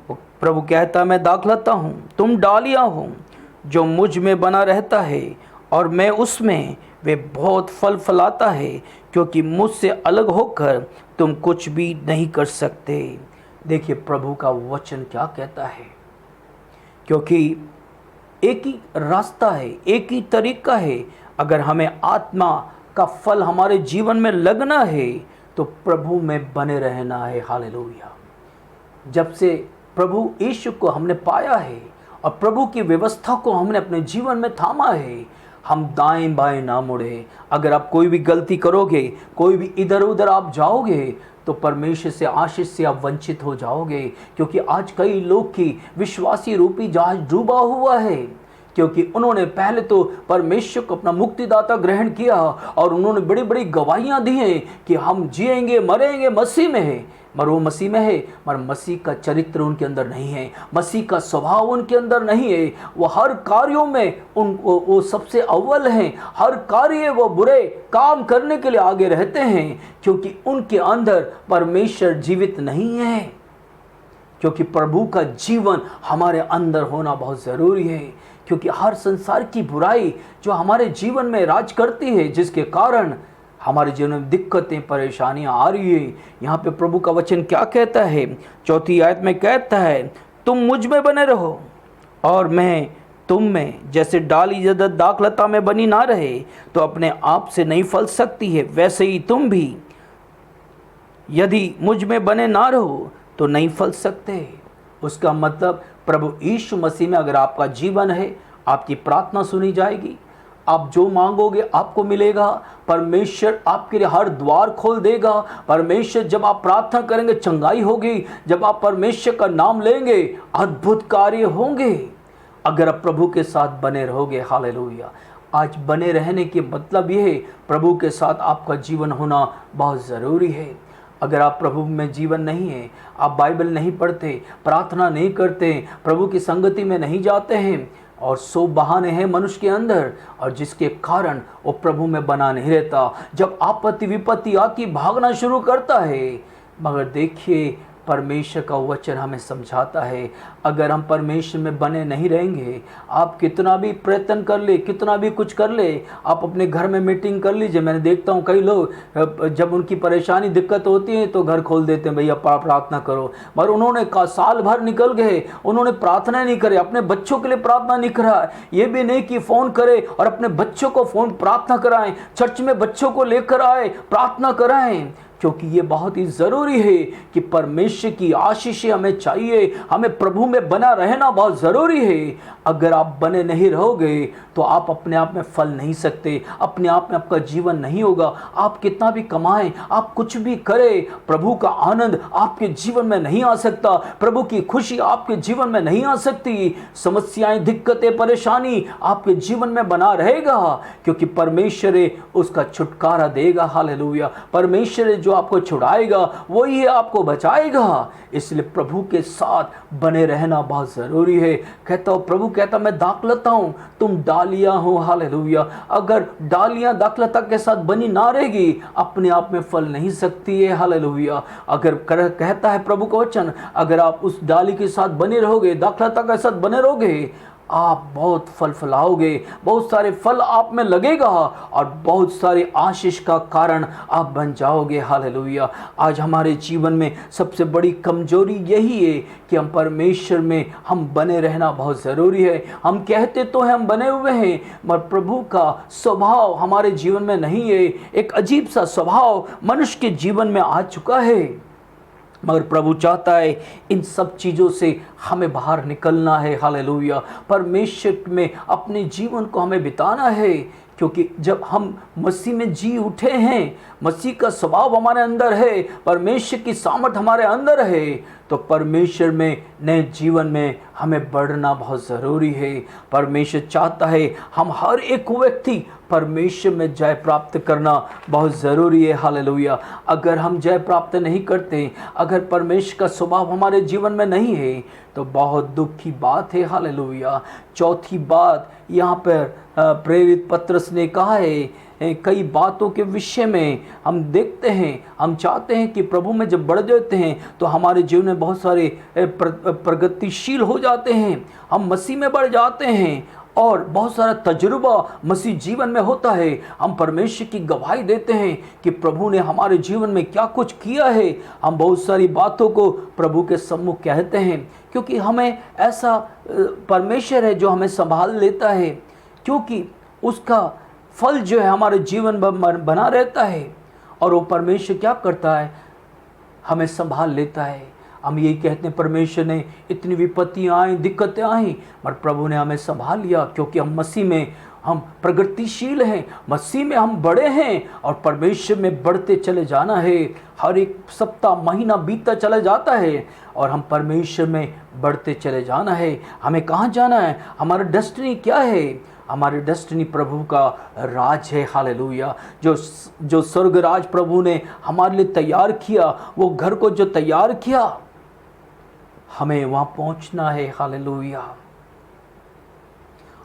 प्रभु कहता, मैं दाखलता हूँ, तुम डालियाँ हो। जो मुझ में बना रहता है और मैं उसमें, वे बहुत फल फलाता है, क्योंकि मुझसे अलग होकर तुम कुछ भी नहीं कर सकते। देखिए प्रभु का वचन क्या कहता है, क्योंकि एक ही रास्ता है, एक ही तरीका है। अगर हमें आत्मा का फल हमारे जीवन में लगना है तो प्रभु में बने रहना है। हालेलुया। जब से प्रभु यीशु को हमने पाया है और प्रभु की व्यवस्था को हमने अपने जीवन में थामा है, हम दाएं बाएं ना मुड़े। अगर आप कोई भी गलती करोगे, कोई भी इधर उधर आप जाओगे तो परमेश्वर से, आशीष से आप वंचित हो जाओगे। क्योंकि आज कई लोग की विश्वासी रूपी जहाज डूबा हुआ है, क्योंकि उन्होंने पहले तो परमेश्वर को अपना मुक्तिदाता ग्रहण किया और उन्होंने बड़ी बड़ी गवाहियां दी हैं कि हम जिएंगे मरेंगे मसीह में है, मगर वो मसीह में है, मगर मसीह का चरित्र उनके अंदर नहीं है, मसीह का स्वभाव उनके अंदर नहीं है। वो हर कार्यों में वो सबसे अव्वल हैं, हर कार्य वो बुरे काम करने के लिए आगे रहते हैं, क्योंकि उनके अंदर परमेश्वर जीवित नहीं है। क्योंकि प्रभु का जीवन हमारे अंदर होना बहुत ज़रूरी है, क्योंकि हर संसार की बुराई जो हमारे जीवन में राज करती है, जिसके कारण हमारे जीवन में दिक्कतें परेशानियां आ रही है। यहाँ पे प्रभु का वचन क्या कहता है, 4 आयत में कहता है, तुम मुझ में बने रहो और मैं तुम में। जैसे डाली यदि दाखलता में बनी ना रहे तो अपने आप से नहीं फल सकती है, वैसे ही तुम भी यदि मुझ में बने ना रहो तो नहीं फल सकते। उसका मतलब प्रभु यीशु मसीह में अगर आपका जीवन है, आपकी प्रार्थना सुनी जाएगी, आप जो मांगोगे आपको मिलेगा। परमेश्वर आपके लिए हर द्वार खोल देगा। परमेश्वर, जब आप प्रार्थना करेंगे चंगाई होगी, जब आप परमेश्वर का नाम लेंगे अद्भुत कार्य होंगे, अगर आप प्रभु के साथ बने रहोगे। हालेलुया। आज बने रहने के मतलब ये है, प्रभु के साथ आपका जीवन होना बहुत ज़रूरी है। अगर आप प्रभु में जीवन नहीं है, आप बाइबल नहीं पढ़ते, प्रार्थना नहीं करते, प्रभु की संगति में नहीं जाते हैं, और 100 बहाने हैं मनुष्य के अंदर, और जिसके कारण वो प्रभु में बना नहीं रहता। जब आपत्ति विपत्ति आती भागना शुरू करता है। मगर देखिए परमेश्वर का वचन हमें समझाता है, अगर हम परमेश्वर में बने नहीं रहेंगे, आप कितना भी प्रयत्न कर ले, कितना भी कुछ कर ले, आप अपने घर में मीटिंग कर लीजिए। मैंने देखता हूँ कई लोग जब उनकी परेशानी दिक्कत होती है तो घर खोल देते हैं, भैया प्रार्थना करो। मगर उन्होंने कहा साल भर निकल गए, उन्होंने प्रार्थना नहीं करे, अपने बच्चों के लिए प्रार्थना नहीं करा, ये भी नहीं कि फ़ोन करे और अपने बच्चों को फ़ोन प्रार्थना कराएं, चर्च में बच्चों को लेकर आए प्रार्थना कराएं। क्योंकि ये बहुत ही ज़रूरी है कि परमेश्वर की आशीष हमें चाहिए, हमें प्रभु में बना रहना बहुत ज़रूरी है। अगर आप बने नहीं रहोगे तो आप अपने आप में फल नहीं सकते, अपने आप में आपका जीवन नहीं होगा। आप कितना भी कमाएं, आप कुछ भी करें, प्रभु का आनंद आपके जीवन में नहीं आ सकता, प्रभु की खुशी आपके जीवन में नहीं आ सकती। समस्याएं, दिक्कतें, परेशानी आपके जीवन में बना रहेगा, क्योंकि परमेश्वर उसका छुटकारा देगा। हालेलुया। परमेश्वर जो आपको छुड़ाएगा वही है आपको बचाएगा। इसलिए प्रभु के साथ बने रहना बहुत ज़रूरी है। कहता हूँ, प्रभु कहता मैं दाखलता हूँ, तुम डालियाँ हो। हालेलुया। अगर डालियाँ दाखलता के साथ बनी ना रहेगी, अपने आप में फल नहीं सकती है। हालेलुया। अगर कहता है प्रभु का वचन, अगर आप उस डाली के साथ बने रहोगे, दाखलता के साथ बने रहोगे, आप बहुत फल फलाओगे, बहुत सारे फल आप में लगेगा और बहुत सारे आशीष का कारण आप बन जाओगे। हालेलुया। आज हमारे जीवन में सबसे बड़ी कमजोरी यही है कि हम परमेश्वर में हम बने रहना बहुत ज़रूरी है। हम कहते तो हैं हम बने हुए हैं, मगर प्रभु का स्वभाव हमारे जीवन में नहीं है। एक अजीब सा स्वभाव मनुष्य के जीवन में आ चुका है। मगर प्रभु चाहता है इन सब चीज़ों से हमें बाहर निकलना है। हालेलुया। परमेश्वर में अपने जीवन को हमें बिताना है, क्योंकि जब हम मसीह में जी उठे हैं, मसीह का स्वभाव हमारे अंदर है, परमेश्वर की सामर्थ हमारे अंदर है, तो परमेश्वर में नए जीवन में हमें बढ़ना बहुत ज़रूरी है। परमेश्वर चाहता है हम हर एक व्यक्ति परमेश्वर में जय प्राप्त करना बहुत ज़रूरी है। हालेलुया। अगर हम जय प्राप्त नहीं करते, अगर परमेश्वर का स्वभाव हमारे जीवन में नहीं है, तो बहुत दुख की बात है। हालेलुया। चौथी बात यहाँ पर प्रेरित पत्रस ने कहा है, कई बातों के विषय में हम देखते हैं, हम चाहते हैं कि प्रभु में जब बढ़ जाते हैं तो हमारे जीवन में बहुत सारे प्रगतिशील हो जाते हैं, हम मसीह में बढ़ जाते हैं और बहुत सारा तजुर्बा मसीह जीवन में होता है। हम परमेश्वर की गवाही देते हैं कि प्रभु ने हमारे जीवन में क्या कुछ किया है। हम बहुत सारी बातों को प्रभु के सम्मुख कहते हैं, क्योंकि हमें ऐसा परमेश्वर है जो हमें संभाल लेता है, क्योंकि उसका फल जो है हमारे जीवन में बना रहता है। और वो परमेश्वर क्या करता है, हमें संभाल लेता है। हम यही कहते हैं परमेश्वर ने इतनी विपत्तियाँ आई, दिक्कतें आई, पर प्रभु ने हमें संभाल लिया, क्योंकि हम मसीह में हम प्रगतिशील हैं, मसीह में हम बड़े हैं और परमेश्वर में बढ़ते चले जाना है। हर एक सप्ताह महीना बीतता चला जाता है और हम परमेश्वर में बढ़ते चले जाना है। हमें कहाँ जाना है, हमारा डेस्टिनी क्या है? हमारी डेस्टिनी प्रभु का राज है। हालेलुया। जो स्वर्ग राज प्रभु ने हमारे लिए तैयार किया, वो घर को जो तैयार किया, हमें वहाँ पहुँचना है। हालेलुया।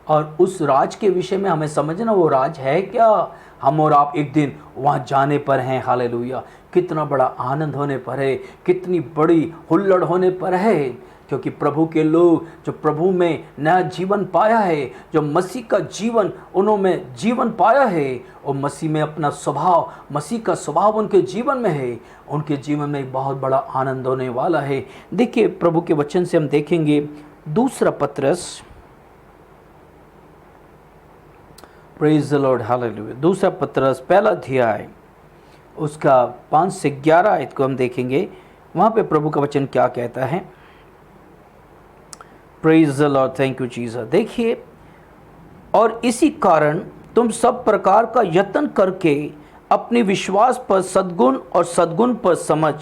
और उस राज के विषय में हमें समझना, वो राज है क्या। हम और आप एक दिन वहाँ जाने पर हैं। हालेलुया। कितना बड़ा आनंद होने पर है, कितनी बड़ी हुल्लड़ होने पर है, क्योंकि प्रभु के लोग जो प्रभु में नया जीवन पाया है, जो मसीह का जीवन उन्होंने जीवन पाया है, और मसीह में अपना स्वभाव, मसीह का स्वभाव उनके जीवन में है, उनके जीवन में एक बहुत बड़ा आनंद होने वाला है। देखिए प्रभु के वचन से हम देखेंगे दूसरा पत्रस, प्रेज द लॉर्ड, हालेलुया। दूसरा पत्रस पहला अध्याय उसका 5 से 11 आयत को हम देखेंगे। वहाँ पे प्रभु का वचन क्या कहता है। Praise the Lord, thank you Jesus. देखिए, और इसी कारण तुम सब प्रकार का यत्न करके अपने विश्वास पर सद्गुण, और सद्गुण पर समझ,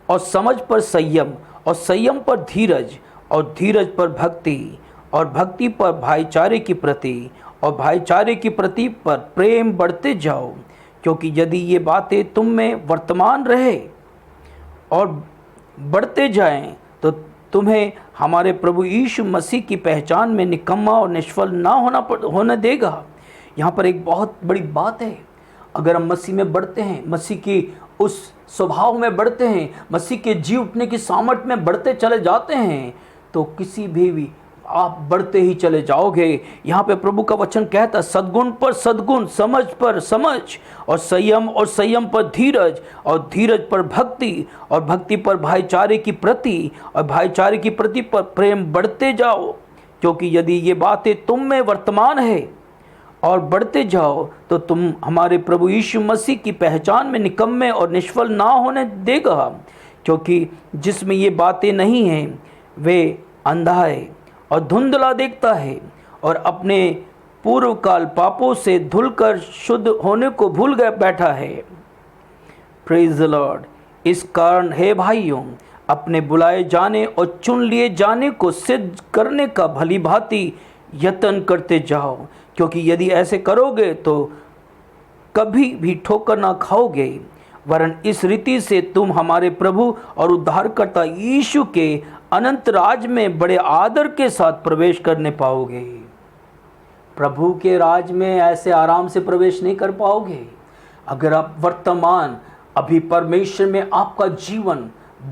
और समझ पर संयम, और संयम पर धीरज, और धीरज पर भक्ति, और भक्ति पर भाईचारे की प्रति, और भाईचारे की प्रति पर प्रेम बढ़ते जाओ। क्योंकि यदि ये बातें तुम में वर्तमान रहे और बढ़ते जाएं, तो तुम्हें हमारे प्रभु यीशु मसीह की पहचान में निकम्मा और निष्फल ना होने देगा। यहाँ पर एक बहुत बड़ी बात है। अगर हम मसीह में बढ़ते हैं, मसीह की उस स्वभाव में बढ़ते हैं, मसीह के जी उठने की सामर्थ में बढ़ते चले जाते हैं, तो किसी भी आप बढ़ते ही चले जाओगे। यहाँ पे प्रभु का वचन कहता है, सद्गुण पर सद्गुण, समझ पर समझ, और संयम पर धीरज, और धीरज पर भक्ति, और भक्ति पर भाईचारे की प्रति, और भाईचारे की प्रति पर प्रेम बढ़ते जाओ। क्योंकि यदि ये बातें तुम में वर्तमान है और बढ़ते जाओ, तो तुम हमारे प्रभु यीशु मसीह की पहचान में निकम्मे और निष्फल ना होने देगा। क्योंकि जिसमें ये बातें नहीं हैं, वे अंधा है और धुंधला देखता है, और अपने पूर्व काल पापों से धुलकर शुद्ध होने को भूल गए बैठा है। Praise the Lord. इस कारण हे भाइयों, अपने बुलाए जाने और चुन लिए जाने को सिद्ध करने का भली भांति यत्न करते जाओ। क्योंकि यदि ऐसे करोगे तो कभी भी ठोकर ना खाओगे, वरन इस रीति से तुम हमारे प्रभु और उद्धारकर्ता यीशु के अनंत राज में बड़े आदर के साथ प्रवेश करने पाओगे। प्रभु के राज में ऐसे आराम से प्रवेश नहीं कर पाओगे। अगर आप वर्तमान अभी परमेश्वर में आपका जीवन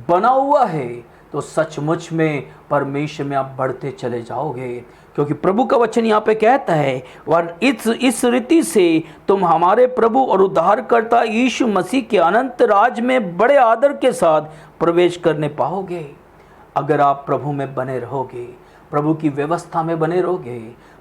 बना हुआ है, तो सचमुच में परमेश्वर में आप बढ़ते चले जाओगे। क्योंकि प्रभु का वचन यहाँ पे कहता है, वरन इस रीति से तुम हमारे प्रभु और उद्धारकर्ता यीशु मसीह के अनंत राज में बड़े आदर के साथ प्रवेश करने पाओगे। अगर आप प्रभु में बने रहोगे, प्रभु की व्यवस्था में बने रहोगे,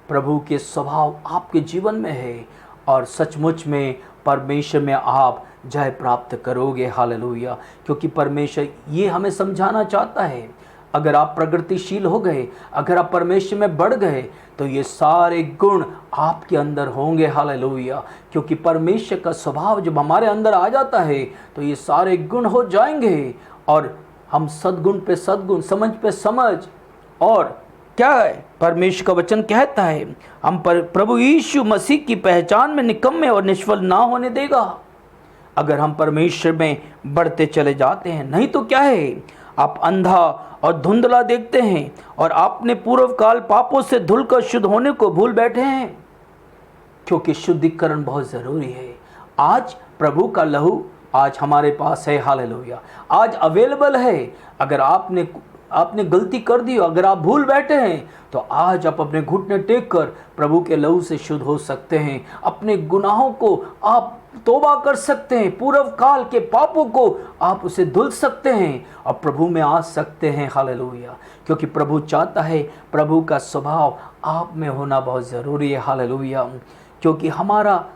प्रभु के स्वभाव आपके जीवन में है, और सचमुच में परमेश्वर में आप जय प्राप्त करोगे। हालेलुया। क्योंकि परमेश्वर ये हमें समझाना चाहता है, अगर आप प्रगतिशील हो गए, अगर आप परमेश्वर में बढ़ गए, तो ये सारे गुण आपके अंदर होंगे। हालेलुया। क्योंकि परमेश्वर का स्वभाव जब हमारे अंदर आ जाता है तो ये सारे गुण हो जाएंगे, और हम सद्गुण पे सद्गुण, समझ पे समझ, और क्या है परमेश्वर का वचन कहता है, हम पर प्रभु यीशु मसीह की पहचान में निकम्मे और निष्फल ना होने देगा, अगर हम परमेश्वर में बढ़ते चले जाते हैं। नहीं तो क्या है, आप अंधा और धुंधला देखते हैं और आपने पूर्व काल पापों से धुलकर शुद्ध होने को भूल बैठे हैं। क्योंकि शुद्धिकरण बहुत ज़रूरी है। आज प्रभु का लहू आज हमारे पास है। हालेलुया। आज अवेलेबल है। अगर आपने गलती कर दी, अगर आप भूल बैठे हैं, तो आज आप अपने घुटने टेक कर प्रभु के लहू से शुद्ध हो सकते हैं। अपने गुनाहों को आप तौबा कर सकते हैं, पूर्व काल के पापों को आप उसे धुल सकते हैं और प्रभु में आ सकते हैं। हालेलुया। क्योंकि प्रभु चाहता है, प्रभु का स्वभाव आप में होना बहुत ज़रूरी है। हालेलुया। क्योंकि हमारा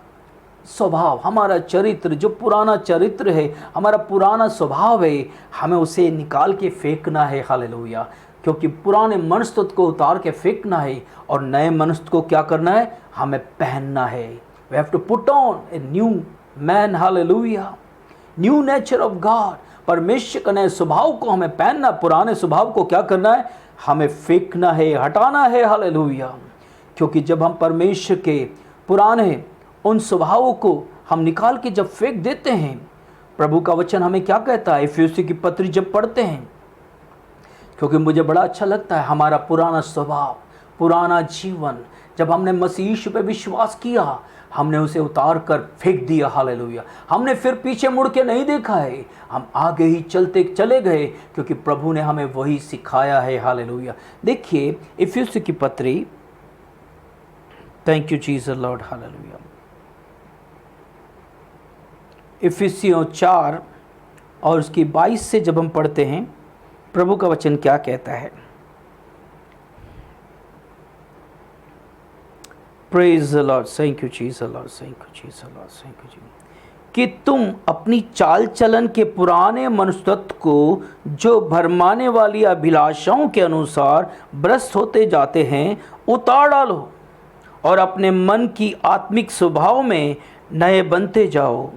स्वभाव, हमारा चरित्र, जो पुराना चरित्र है, हमारा पुराना स्वभाव है, हमें उसे निकाल के फेंकना है। हालेलुया। क्योंकि पुराने मनुष्य को उतार के फेंकना है और नए मनुष्य को क्या करना है, हमें पहनना है। We have to put on a new man, hallelujah, new nature of God। परमेश्वर का नए स्वभाव को हमें पहनना, पुराने स्वभाव को क्या करना है, हमें फेंकना है, हटाना है। हालेलुया। क्योंकि जब हम परमेश्वर के पुराने उन स्वभावों को हम निकाल के जब फेंक देते हैं, प्रभु का वचन हमें क्या कहता है, इफिसियों की पत्री जब पढ़ते हैं, क्योंकि मुझे बड़ा अच्छा लगता है हमारा पुराना स्वभाव, पुराना जीवन, जब हमने मसीह यीशु पे विश्वास किया, हमने उसे उतार कर फेंक दिया। हालेलुया। हमने फिर पीछे मुड़ के नहीं देखा है, हम आगे ही चलते चले गए, क्योंकि प्रभु ने हमें वही सिखाया है। हालेलुया। देखिए इफिसियों की पत्री, thank you Jesus Lord. Hallelujah. इफिसियों 4 और उसकी 22 से जब हम पढ़ते हैं, प्रभु का वचन क्या कहता है। Praise the Lord. Thank you Jesus Lord, thank you Jesus Lord, thank you ji. कि तुम अपनी चाल चलन के पुराने मनुष्यत्व को, जो भरमाने वाली अभिलाषाओं के अनुसार भ्रष्ट होते जाते हैं, उतार डालो और अपने मन की आत्मिक स्वभाव में नए बनते जाओ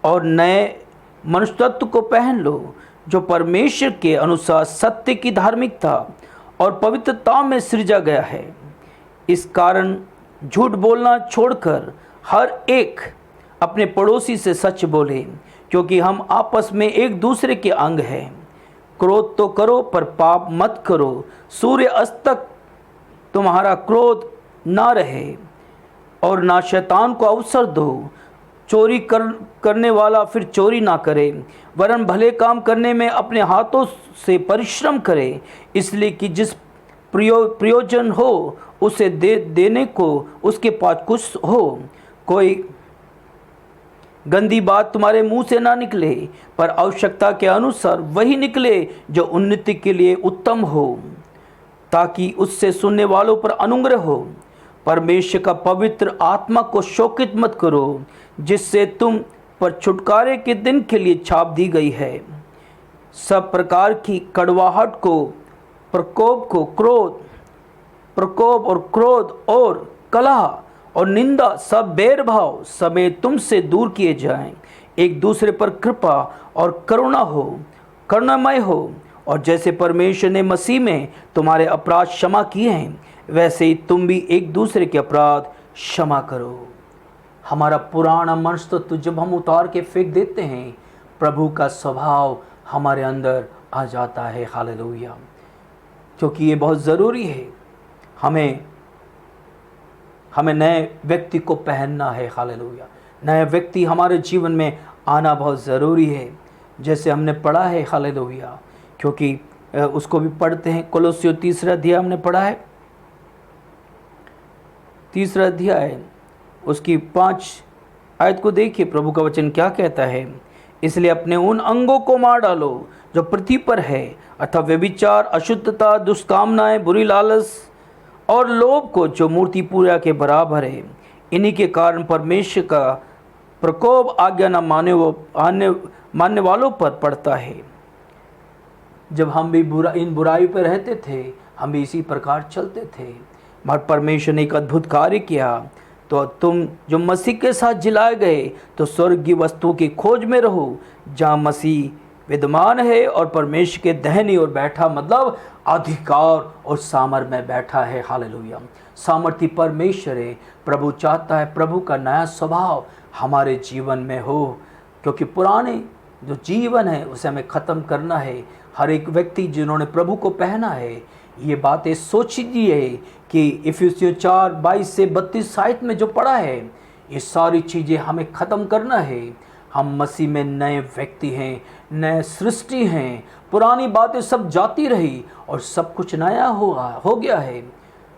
और नए मनुष्यत्व को पहन लो, जो परमेश्वर के अनुसार सत्य की धार्मिकता और पवित्रता में सृजा गया है। इस कारण झूठ बोलना छोड़कर हर एक अपने पड़ोसी से सच बोले, क्योंकि हम आपस में एक दूसरे के अंग हैं। क्रोध तो करो पर पाप मत करो। सूर्य अस्त तक तुम्हारा क्रोध ना रहे और ना शैतान को अवसर दो। चोरी करने वाला फिर चोरी ना करे, वरन भले काम करने में अपने हाथों से परिश्रम करे, इसलिए कि जिस प्रयोजन हो उसे देने को उसके पास कुछ हो। कोई गंदी बात तुम्हारे मुंह से ना निकले, पर आवश्यकता के अनुसार वही निकले जो उन्नति के लिए उत्तम हो, ताकि उससे सुनने वालों पर अनुग्रह हो। परमेश्वर का पवित्र आत्मा को शोकित मत करो, जिससे तुम पर छुटकारे के दिन के लिए छाप दी गई है। सब प्रकार की कड़वाहट को, प्रकोप और क्रोध और कलह और निंदा, सब भेदभाव समेत तुमसे दूर किए जाएं। एक दूसरे पर कृपा और करुणामय हो, और जैसे परमेश्वर ने मसीह में तुम्हारे अपराध क्षमा किए हैं, वैसे ही तुम भी एक दूसरे के अपराध क्षमा करो। हमारा पुराना मनुष्यत्व जब हम उतार के फेंक देते हैं, प्रभु का स्वभाव हमारे अंदर आ जाता है। हालेलुया। क्योंकि ये बहुत ज़रूरी है, हमें नए व्यक्ति को पहनना है। हालेलुया। नया व्यक्ति हमारे जीवन में आना बहुत ज़रूरी है, जैसे हमने पढ़ा है। हालेलुया। क्योंकि उसको भी पढ़ते हैं, कोलोसियों 3 अध्याय हमने पढ़ा है, 3 अध्याय उसकी 5 आयत को देखिए, प्रभु का वचन क्या कहता है। इसलिए अपने उन अंगों को मार डालो जो पृथ्वी पर है, अर्थात व्यभिचार, अशुद्धता, दुष्कामनाएं, बुरी लालच और लोभ को, जो मूर्ति पूजा के बराबर है। इन्हीं के कारण परमेश्वर का प्रकोप आज्ञा न मानने वालों पर पड़ता है। जब हम भी इन बुराई पर रहते थे, हम भी इसी प्रकार चलते थे, मगर परमेश्वर ने एक अद्भुत कार्य किया। तो तुम जो मसीह के साथ जिलाए गए, तो स्वर्ग की वस्तु की खोज में रहो, जहाँ मसीह विद्यमान है और परमेश्वर के दाहिनी ओर बैठा, मतलब अधिकार और सामर्थ में बैठा है। हालेलुया। सामर्थी परमेश्वर है। प्रभु चाहता है प्रभु का नया स्वभाव हमारे जीवन में हो, क्योंकि पुराने जो जीवन है उसे हमें ख़त्म करना है। हर एक व्यक्ति जिन्होंने प्रभु को पहना है, ये बातें सोचिए कि इफिसियों 4:22-32 में जो पढ़ा है, ये सारी चीज़ें हमें ख़त्म करना है। हम मसीह में नए व्यक्ति हैं, नए सृष्टि हैं। पुरानी बातें सब जाती रही और सब कुछ नया हो गया है।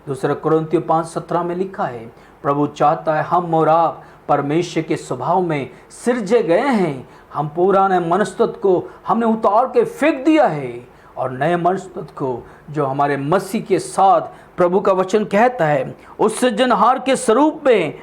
दूसरा कुरिन्थियों 5:17 में लिखा है, प्रभु चाहता है हम और आप परमेश्वर के स्वभाव में सिरजे गए हैं। हम पुराने मनुष्यत्व को हमने उतार के फेंक दिया है और नए मनुष्यत्व को जो हमारे मसीह के साथ प्रभु का वचन कहता है, उस सृजनहार के स्वरूप में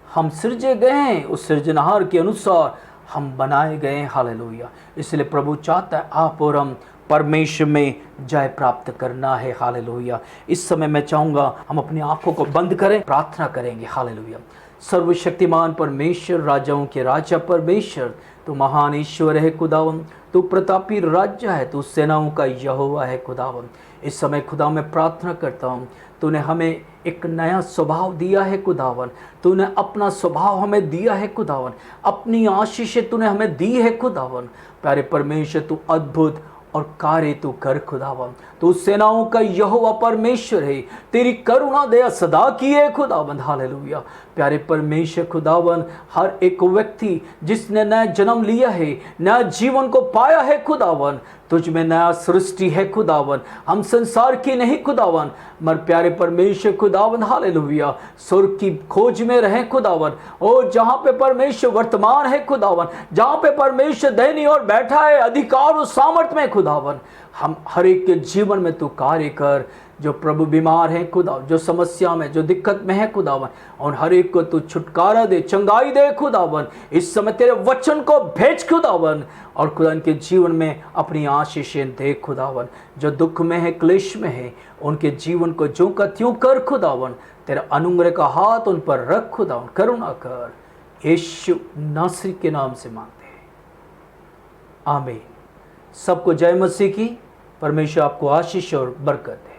हम सिरजे गए हैं। उस सृजनहार के अनुसार हम बनाए गए हैं। हालेलुया। इसलिए प्रभु चाहता है आप और हम परमेश्वर में जय प्राप्त करना है। हालेलुया। इस समय मैं चाहूँगा हम अपनी आंखों को बंद करें, प्रार्थना करेंगे। हालेलुया। सर्वशक्तिमान परमेश्वर, राजाओं के राजा परमेश्वर, तू महान ईश्वर है खुदावन, तू प्रतापी राजा है, तू सेनाओं का यहोवा है खुदावन। इस समय खुदा मैं प्रार्थना करता हूँ, तूने हमें एक नया स्वभाव दिया है खुदावन, तूने अपना स्वभाव हमें दिया है खुदावन, अपनी आशीषें तूने हमें दी है खुदावन। प्यारे परमेश्वर, तू अद्भुत और कार्य तू कर खुदावन। तू सेनाओं का यहोवा परमेश्वर है, तेरी करुणा दया सदा की है खुदावन। हालेलुया। प्यारे परमेश्वर खुदावन, हर एक व्यक्ति जिसने नया जन्म लिया है, नया जीवन को पाया है खुदावन, तुझ में नया सृष्टि है खुदावन। हम संसार की नहीं खुदावन, मर प्यारे परमेश्वर खुदावन, हालेलुया, स्वर्ग की खोज में रहे खुदावन। और जहाँ पे परमेश्वर वर्तमान है खुदावन, जहाँ पे परमेश्वर दाहिनी ओर बैठा है अधिकार और सामर्थ में खुदावन, हम हर एक के जीवन में तू कार्य कर। जो प्रभु बीमार है खुदा, जो समस्या में, जो दिक्कत में है खुदावन, और हर एक को तू छुटकारा दे, चंगाई दे खुदावन। इस समय तेरे वचन को भेज खुदावन, और खुदा के जीवन में अपनी आशीषें दे खुदावन। जो दुख में है, क्लेश में है, उनके जीवन को ज्यों का त्यों कर खुदावन। तेरा अनुग्रह का हाथ उन पर रख खुदावन, करुणा कर। यीशु नासरी के नाम से मांगते हैं, आमीन। सबको जय मसीह की। परमेश्वर आपको आशीष और बरकत दे।